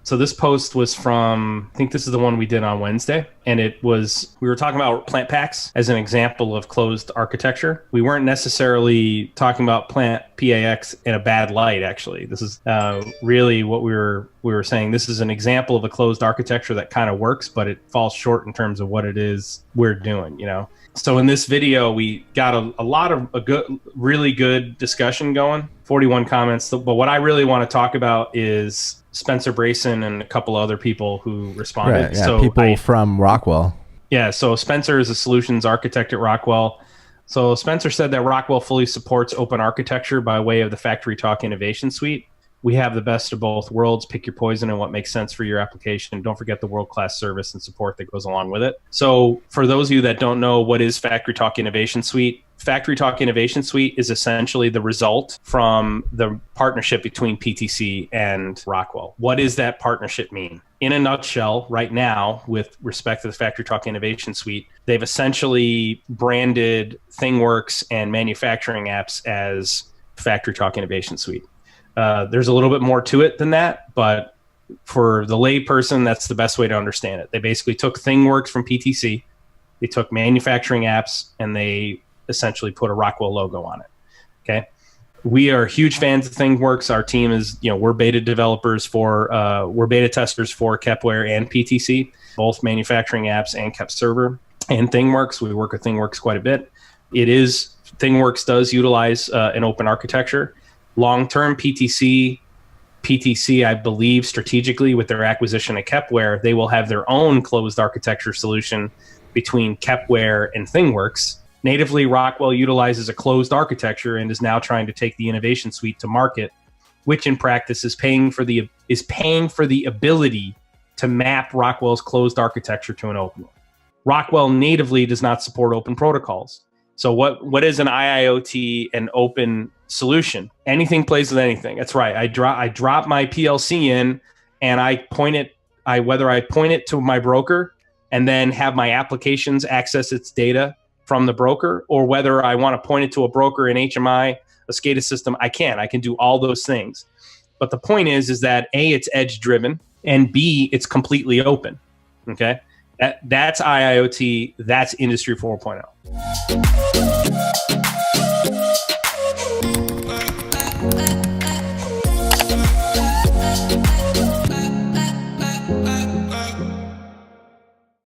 So this post was from, I think this is the one we did on Wednesday. And we were talking about plant packs as an example of closed architecture. We weren't necessarily talking about plant PAX in a bad light, actually. This is really what we were saying. This is an example of a closed architecture that kind of works, but it falls short in terms of what it is we're doing, So in this video, we got a lot of really good discussion going, 41 comments. But what I really want to talk about is Spencer Brayson and a couple other people who responded. Right, yeah, so people from Rockwell. Yeah, so Spencer is a solutions architect at Rockwell. So Spencer said that Rockwell fully supports open architecture by way of the FactoryTalk Innovation Suite. We have the best of both worlds. Pick your poison and what makes sense for your application. Don't forget the world-class service and support that goes along with it. So for those of you that don't know, what is FactoryTalk Innovation Suite? FactoryTalk Innovation Suite is essentially the result from the partnership between PTC and Rockwell. What does that partnership mean? In a nutshell, right now, with respect to the FactoryTalk Innovation Suite, they've essentially branded ThingWorx and manufacturing apps as FactoryTalk Innovation Suite. There's a little bit more to it than that, but for the layperson, that's the best way to understand it. They basically took ThingWorx from PTC, they took manufacturing apps, and they essentially put a Rockwell logo on it. Okay, we are huge fans of ThingWorx. Our team is, we're beta developers we're beta testers for Kepware and PTC, both manufacturing apps and Kep Server and ThingWorx. We work with ThingWorx quite a bit. ThingWorx does utilize an open architecture. Long-term PTC, I believe strategically with their acquisition of Kepware, they will have their own closed architecture solution between Kepware and ThingWorx. Natively, Rockwell utilizes a closed architecture and is now trying to take the innovation suite to market, which in practice is paying for the ability to map Rockwell's closed architecture to an open one. Rockwell natively does not support open protocols. So what is an IIoT and open solution? Anything plays with anything. That's right. I drop my PLC in, and I point it to my broker and then have my applications access its data from the broker, or whether I want to point it to a broker in HMI, a SCADA system, I can do all those things. But the point is that A, it's edge driven, and B, it's completely open. Okay. That's IIoT. That's Industry 4.0.